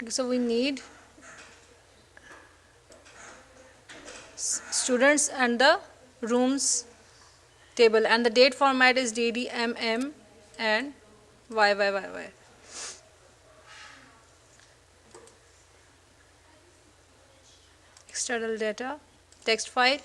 So we need students and the rooms table, and the date format is DD, MM and YYYY. External data, text file.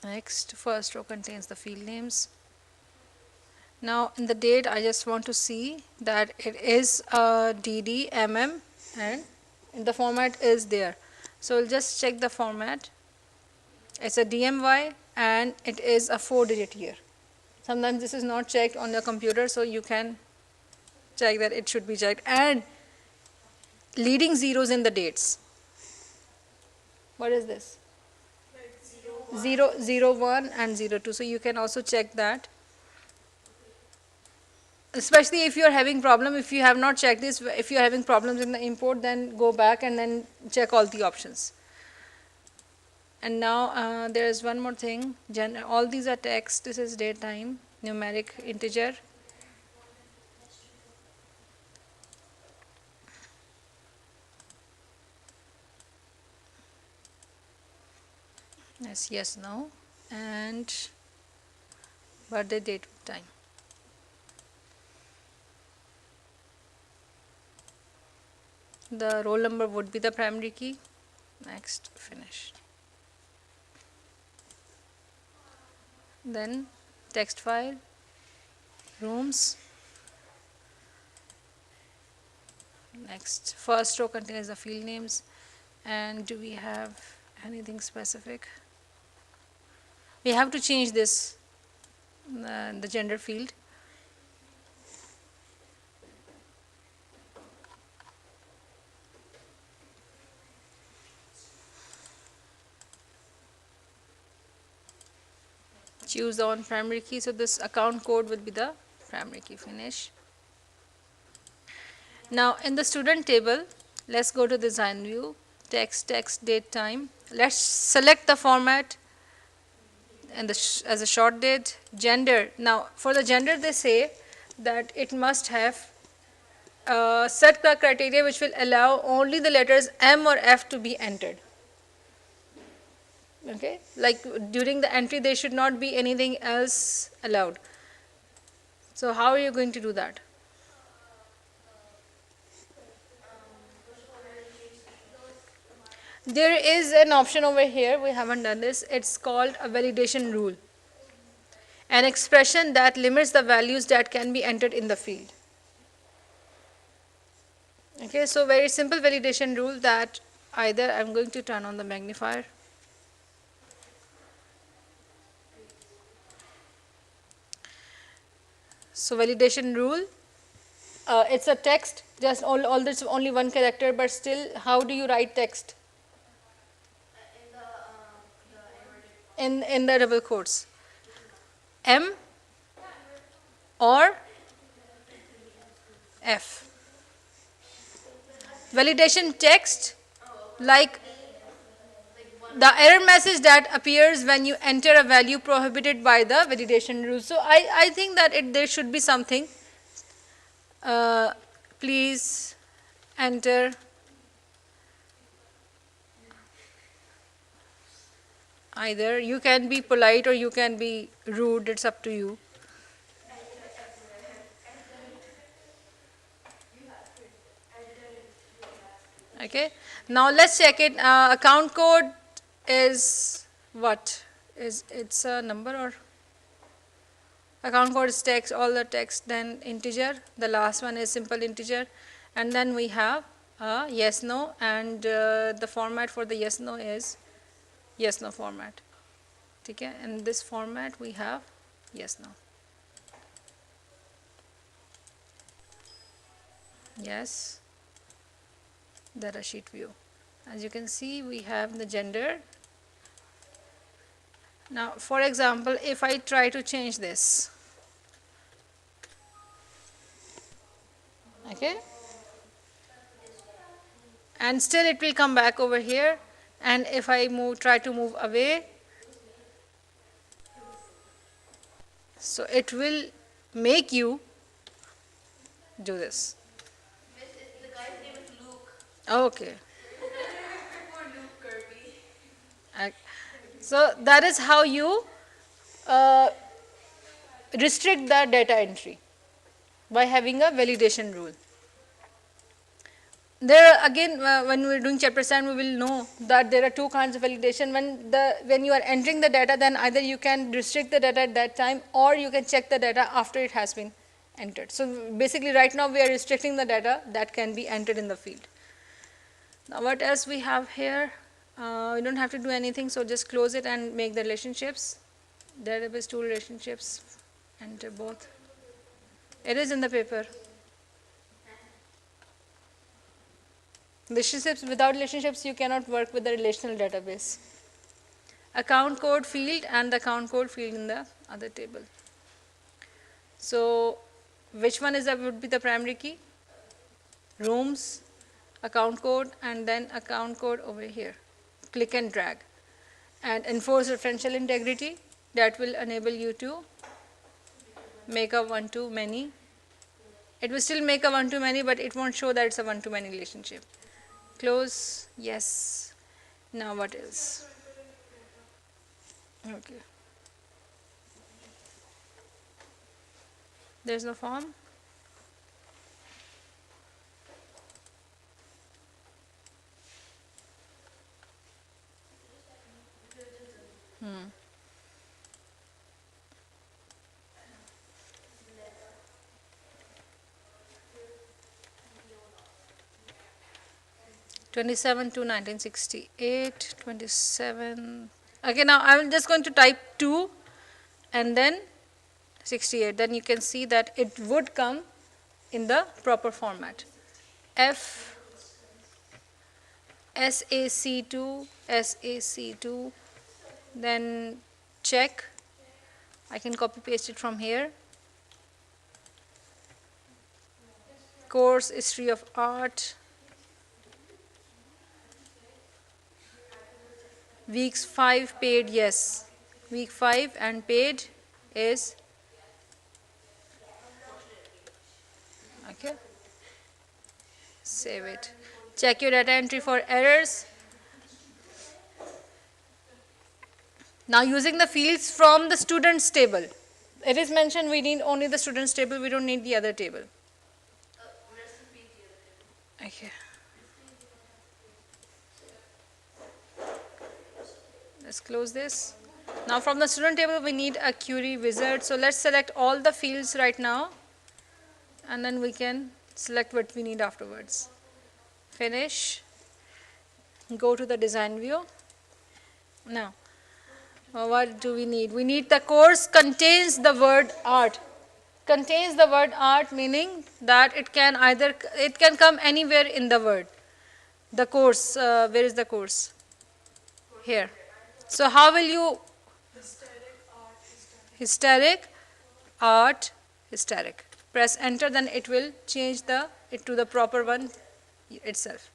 Next, first row contains the field names. Now in the date I just want to see that it is DD, MM and the format is there. So we'll just check the format. It's a DMY and it is a 4-digit year. Sometimes this is not checked on your computer, so you can check that it should be checked. And leading zeros in the dates. What is this? 0, 0, 1 and 0, 2. So you can also check that. Especially if you are having problem, if you have not checked this, if you are having problems in the import, then go back and then check all the options. And now there is one more thing. All these are text. This is date time, numeric integer. Yes, no, and birthday, date, time. The roll number would be the primary key. Next, finish. Then text file, rooms. Next, first row contains the field names. And do we have anything specific? We have to change this, the gender field. Choose the on primary key, so this account code will be the primary key. Finish. Now in the student table, let's go to design view, text, date, time. Let's select the format and as a short date. Gender. Now for the gender they say that it must have set the criteria which will allow only the letters M or F to be entered. Okay, like during the entry there should not be anything else allowed. So how are you going to do that? There is an option over here, we haven't done this. It's called a validation rule, an expression that limits the values that can be entered in the field. Okay, so very simple validation rule that either I'm going to turn on the magnifier. So validation rule, it's a text, just all this only one character, but still how do you write text? In the double quotes. M or F. Validation text, like the error message that appears when you enter a value prohibited by the validation rule. So I think that there should be something. Please enter either. You can be polite or you can be rude, it's up to you. Okay, now let's check it. Account code is what? It's a number, or account code is text, all the text, then integer. The last one is simple integer, and then we have yes no, and the format for the yes no is yes no format. Okay, in this format we have yes no. Yes, data sheet view. As you can see, we have the gender. Now for example, if I try to change this, okay, and still it will come back over here, and if I try to move away, so it will make you do this. The guy's name is Luke. Okay. Poor Luke Kirby. So that is how you uh, restrict the data entry, by having a validation rule. There again, when we are doing chapter 7, we will know that there are two kinds of validation. When you are entering the data, then either you can restrict the data at that time, or you can check the data after it has been entered. So basically right now we are restricting the data that can be entered in the field. Now what else we have here? We don't have to do anything, so just close it and make the relationships. Database tool relationships, enter both. It is in the paper. Relationships, without relationships you cannot work with the relational database. Account code field and the account code field in the other table. So which one would be the primary key? Rooms, account code, and then account code over here. Click and drag. And enforce referential integrity, that will enable you to make a one-to-many. It will still make a one-to-many, but it won't show that it's a one-to-many relationship. Close, yes. Now what else? Okay. There's no form. Hmm. (27 to 1968). 27. Okay, now I'm just going to type 2 and then 68. Then you can see that it would come in the proper format. F SAC2 SAC2. Then check. I can copy paste it from here. Course history of art. Weeks 5 paid, yes. Week 5 and paid is okay. Save it. Check your data entry for errors. Now using the fields from the students table. It is mentioned we need only the students table, we don't need the other table. Okay. Let's close this. Now from the student table we need a query wizard. So let's select all the fields right now, and then we can select what we need afterwards. Finish. Go to the design view. Now what do we need? We need the course contains the word art. Contains the word art, meaning that it can come anywhere in the word. The course, where is the course? Here. So how will you? Hysteric art, hysteric. Press enter, then it will change it to the proper one itself.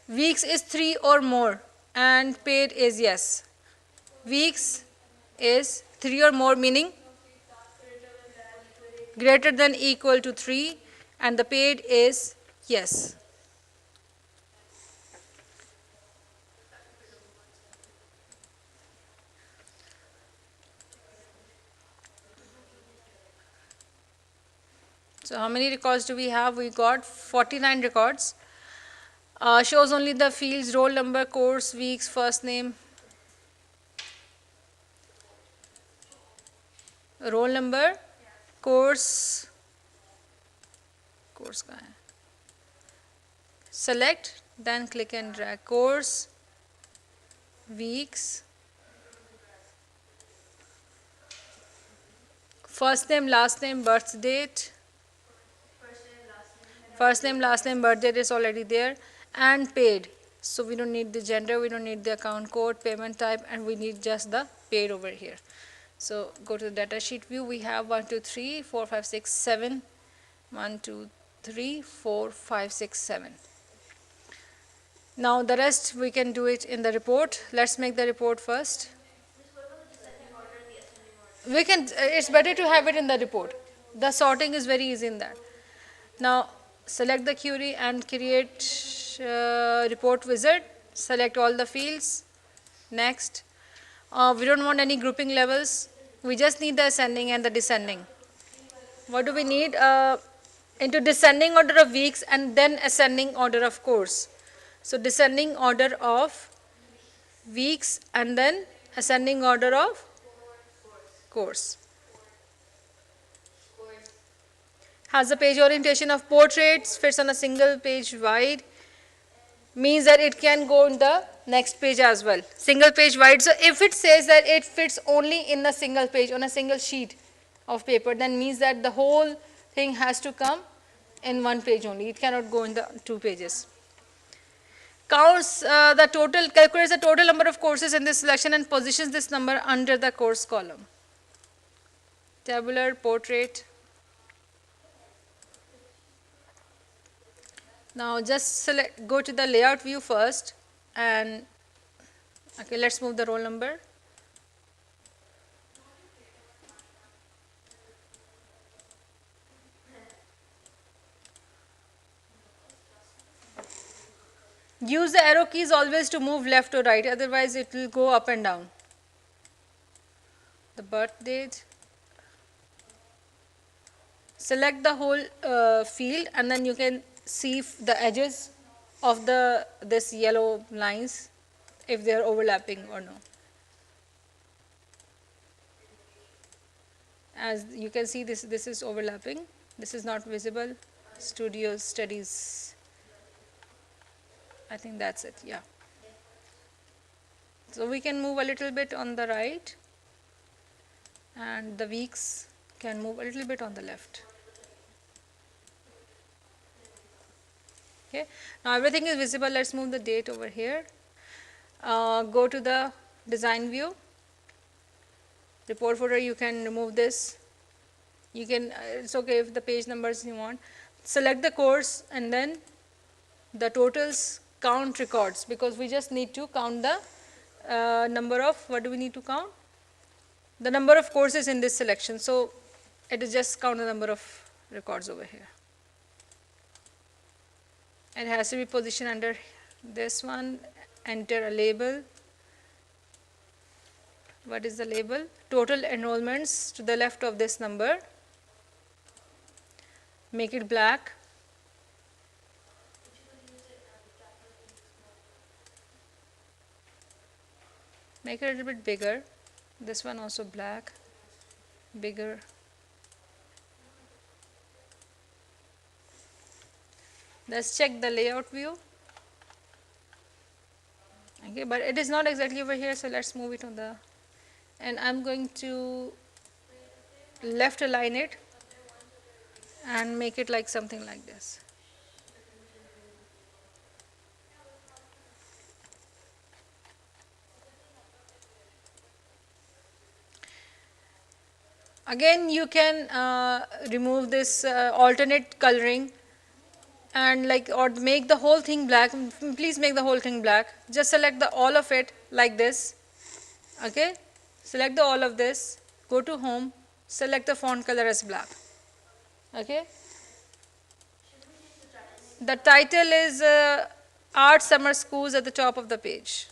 Weeks is 3 or more, and paid is yes. Weeks is 3 or more, meaning greater than equal to 3, and the paid is yes. So how many records do we have? We got 49 records. Shows only the fields, roll number, course, weeks, first name, roll number, course का है. Select, then click and drag. Course, weeks, first name, last name, birth date. First name, last name, birth date is already there, and paid. So we don't need the gender, we don't need the account code, payment type, and we need just the paid over here. So go to the data sheet view. We have 1, 2, 3, 4, 5, 6, 7. 1, 2, 3, 4, 5, 6, 7. Now the rest we can do it in the report. Let's make the report first. Miss, what about the descending order and the ascending order? We can, it's better to have it in the report. The sorting is very easy in that. Now select the query and create report wizard. Select all the fields. Next. We don't want any grouping levels. We just need the ascending and the descending. What do we need? Into descending order of weeks and then ascending order of course. So descending order of weeks and then ascending order of course. Has the page orientation of portraits, fits on a single page wide, means that it can go in the next page as well. Single page wide. So if it says that it fits only in a single page, on a single sheet of paper, then means that the whole thing has to come in one page only. It cannot go in the 2 pages. Counts the total, calculates the total number of courses in this selection and positions this number under the course column. Tabular, portrait. Now just select, go to the layout view first and okay, let's move the roll number. Use the arrow keys always to move left or right, otherwise it will go up and down. The birth date. Select the whole field and then you can see the edges of this yellow lines, if they are overlapping or no. As you can see, this is overlapping. This is not visible. Studio studies. I think that's it. Yeah. So we can move a little bit on the right, and the weeks can move a little bit on the left. Okay. Now everything is visible. Let's move the date over here. Go to the design view. Report footer, you can remove this. You can, it's okay if the page numbers you want. Select the course and then the totals, count records, because we just need to count the number of, what do we need to count? The number of courses in this selection. So it is just count the number of records over here. It has to be positioned under this one. Enter a label. What is the label? Total enrollments to the left of this number. Make it black. Make it a little bit bigger. This one also black, bigger. Let's check the layout view. Okay, but it is not exactly over here, so let's move it on the, and I'm going to left align it and make it like something like this. Again, you can remove this alternate coloring and like, or make the whole thing black. Please make the whole thing black. Just select the all of it like this. Okay, select the all of this, go to home, select the font color as black. Okay, the title is Art Summer Schools at the top of the page.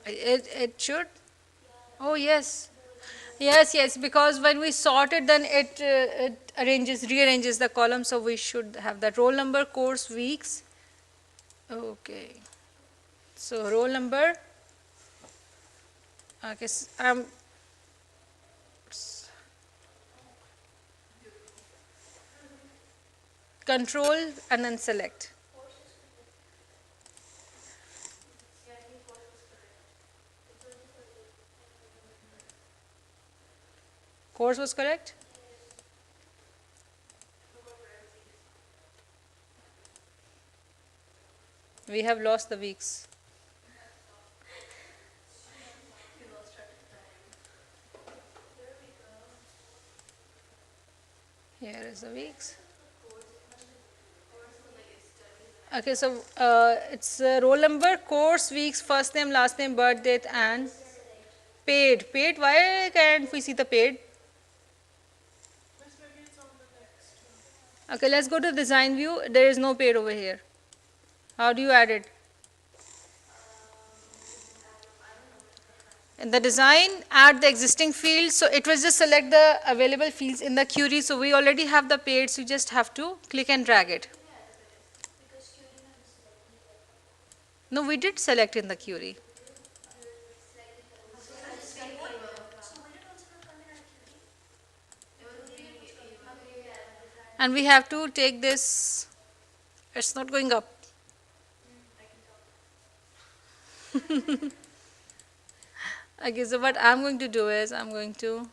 It should. Oh yes, yes, because when we sort it, then it rearranges the column, so we should have that. Roll number, course, weeks. Okay, so roll number. Okay, control and then select. Course was correct? We have lost the weeks. Here is the weeks. Course, it must be course or like it's studies. Okay, so it's roll number, course, weeks, first name, last name, birth date, and paid. Paid, why can't we see the paid? Okay, let's go to design view. There is no paid over here. How do you add it? I don't know. In the design, add the existing fields. So it will just select the available fields in the query. So we already have the paid, so you just have to click and drag it. Give me add the paid. Because query have selected. No, we did select in the query. So I just paid for it. So will it also not come in our query? It will be okay, yeah. And we have to take this. It's not going up. I can talk. Okay, so what I'm going to do is I'm going to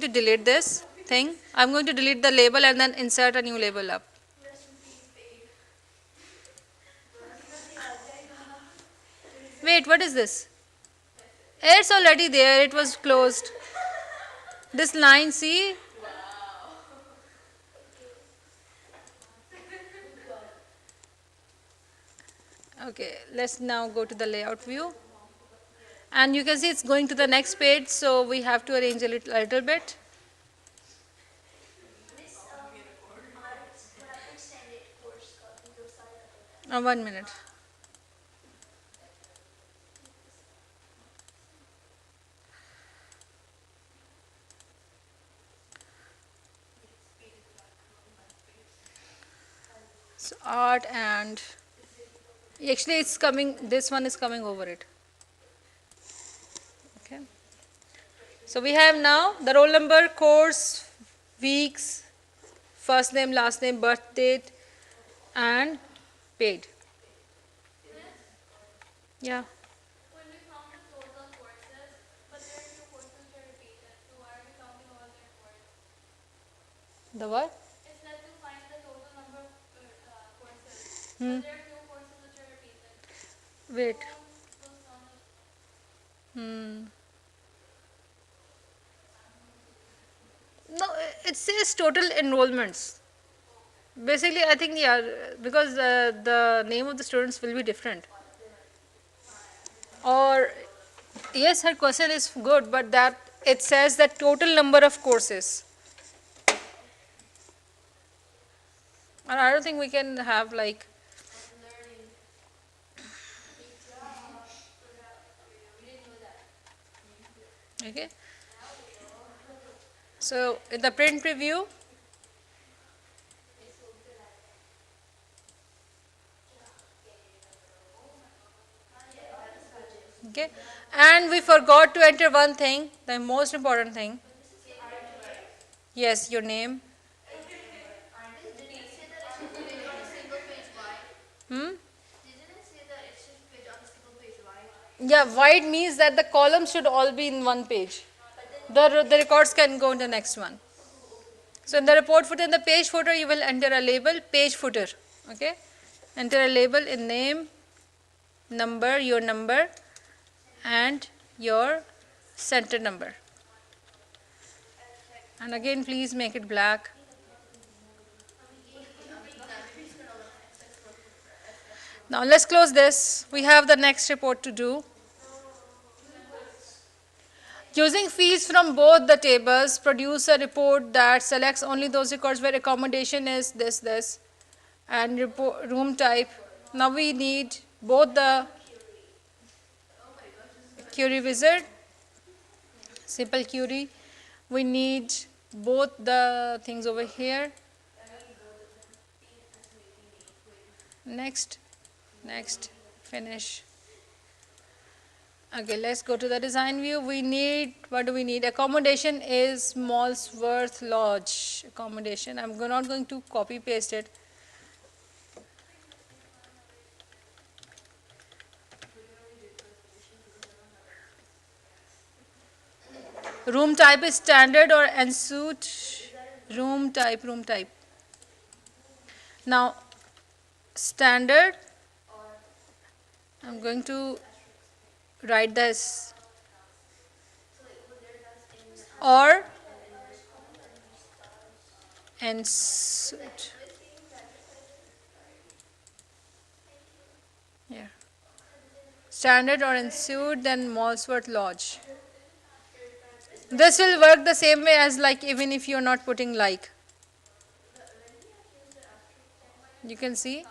delete this thing. I'm going to delete the label and then insert a new label up. Wait, what is this? It's already there. It was closed. This line, see? Okay, let's now go to the layout view. And you can see it's going to the next page, so we have to arrange a little bit. Miss, you have to extend it course into side. 1 minute. So art and actually it's coming, this one is coming over it. Okay. So we have now the roll number, course, weeks, first name, last name, birth date, and paid. Yeah. When we found the total courses, but there are two courses which are repeated, so why are we counting all their courses? The what? It said to find the total number of courses, Hmm. but there are two courses which are repeated. Wait. So those count as Hmm. No, it says total enrollments. Basically, I think, yeah, because the name of the students will be different. Or, yes, her question is good, but that it says that total number of courses. And I don't think we can have like, learning. We didn't know that. okay. So, in the print preview, okay. And we forgot to enter one thing, the most important thing. Yes, your name. Didn't it say that it's just page on a single page wide? Hmm? Didn't it say that it's just page on a single page wide? Yeah, wide means that the columns should all be in one page. The records can go in the next one. So in the report footer, in the page footer, you will enter a label, page footer. Okay? Enter a label in name, number, your number, and your center number. And again, please make it black. Now let's close this. We have the next report to do. Using fields from both the tables, produce a report that selects only those records where accommodation is this, and report, room type. Now we need both the query wizard, simple query. We need both the things over here. Next, finish. Okay, let's go to the design view. We need, what do we need? Accommodation is Molesworth Lodge. Accommodation. I'm not going to copy paste it. Room type is standard or ensuite. Room type. Now, standard. I'm going to write this. Or and suit. Yeah. Standard or ensued, then Molesworth Lodge. This will work the same way as like even if you're not putting like. You can see.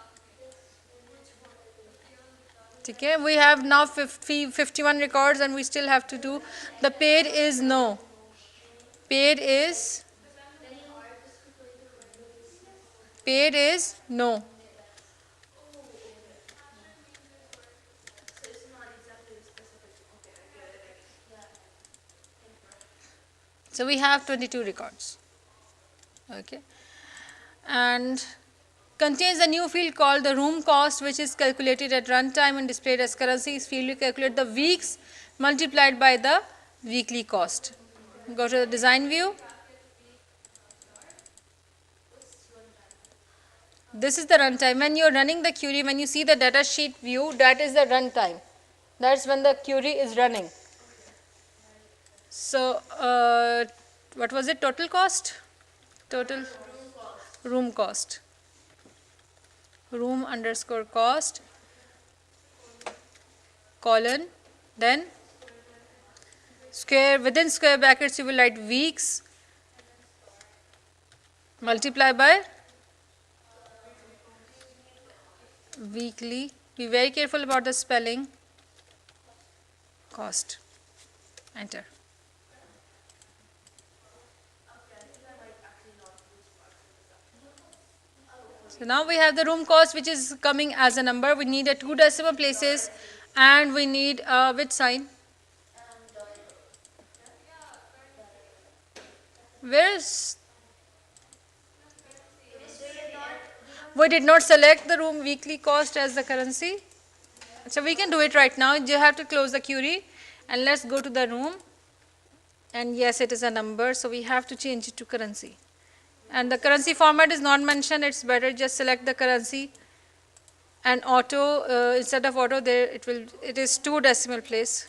Okay, we have now 51 records and we still have to do. The paid is no. Paid is, paid is no. So we have 22 records. Okay. And contains a new field called the room cost, which is calculated at runtime and displayed as currency. This field will calculate the weeks multiplied by the weekly cost. Go to the design view. This is the runtime. When you're running the query, when you see the data sheet view, that is the runtime. That's when the query is running. So, what was it? Total cost? Total room cost. Room underscore cost, colon, then square, within square brackets you will write weeks, multiply by weekly. Be very careful about the spelling. Cost. Enter. So now we have the room cost, which is coming as a number. We need a 2 decimal places and we need a which sign? Where is, we did not select the room weekly cost as the currency. So we can do it right now. You have to close the query and let's go to the room. And yes, it is a number, so we have to change it to currency. And the currency format is not mentioned. It's better just select the currency and auto, instead of auto there it is 2 decimal place.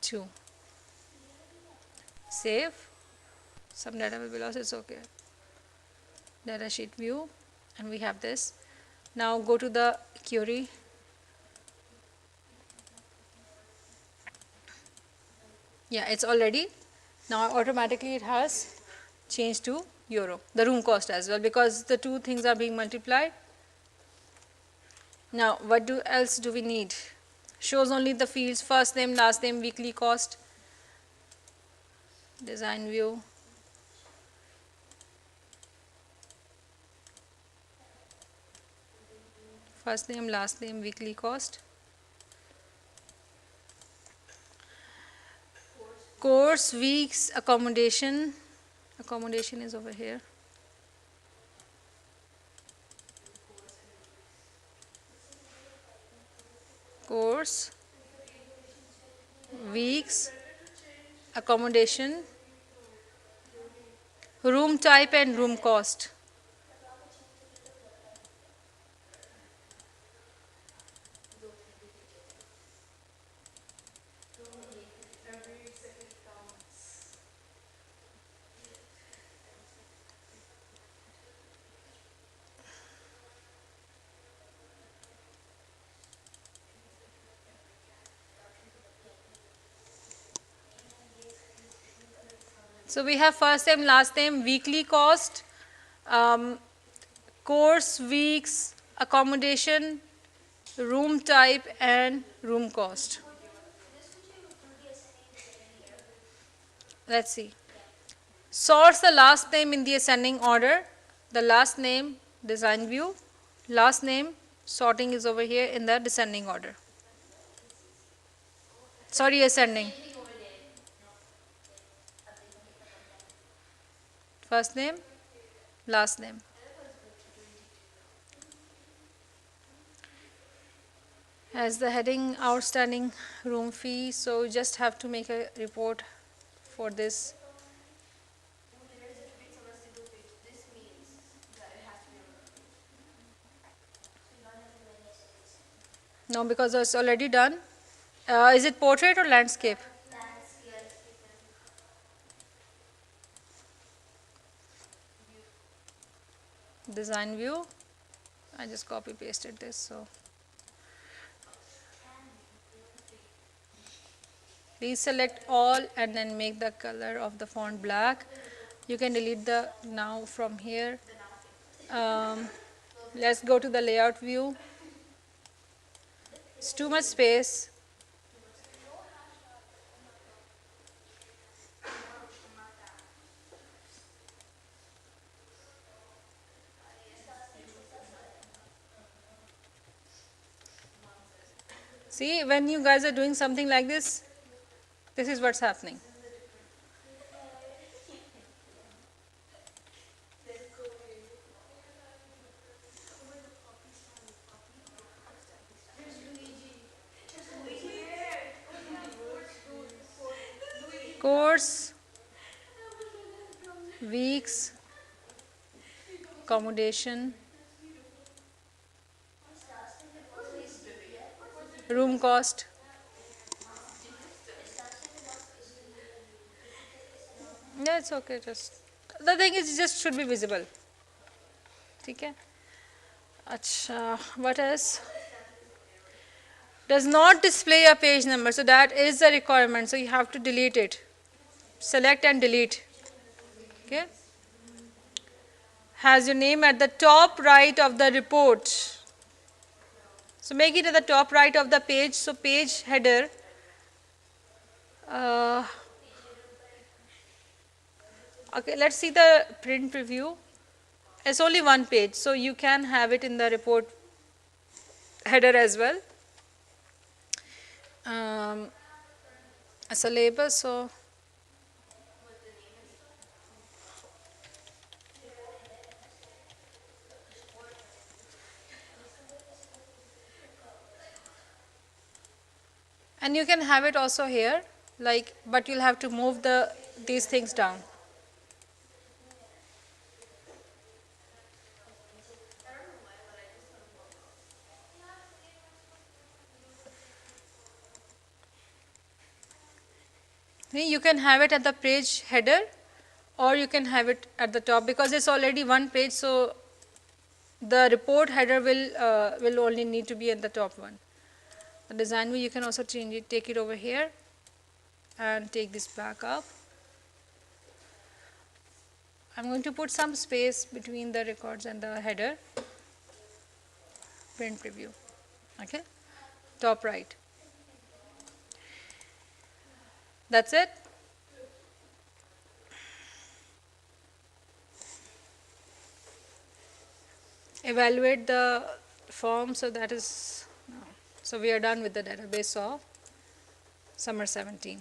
2. Save. Some data will be lost, it's okay. Data sheet view, and we have this. Now go to the query. Yeah, it's already. Now automatically it has changed to euro. The room cost as well, because the two things are being multiplied. Now what else do we need? Shows only the fields, first name, last name, weekly cost. Design view. First name, last name, weekly cost. Course, weeks, accommodation. Accommodation is over here. Course, weeks, accommodation, room type and room cost. So we have first name, last name, weekly cost, course, weeks, accommodation, room type and room cost. Let's see. Sort the last name in the ascending order. The last name, design view. Last name, sorting is over here in the descending order. Sorry, ascending. First name, last name. As the heading outstanding room fee, so you just have to make a report for this. No, because it's already done. Is it portrait or landscape? design view. I just copy pasted this, so please select all and then make the color of the font black. You can delete the now from here. Let's go to the layout view. It's too much space. See, when you guys are doing something like this is what's happening. Course, weeks, accommodation, room cost. Yeah, it's okay. Just the thing is, just should be visible. Okay. Acha, what else? Does not display a page number, so that is a requirement. So you have to delete it. Select and delete. Okay. Has your name at the top right of the report. So make it at the top right of the page. So page header. Okay, let's see the print preview. It's only one page, so you can have it in the report header as well. As a label, so and you can have it also here, like, but you'll have to move these things down. You can have it at the page header, or you can have it at the top because it's already one page, so the report header will only need to be at the top one. The design view, you can also change it, take it over here and take this back up. I'm going to put some space between the records and the header. Print preview. Okay, top right. That's it. Evaluate the form, so that is, so we are done with the database of summer 17.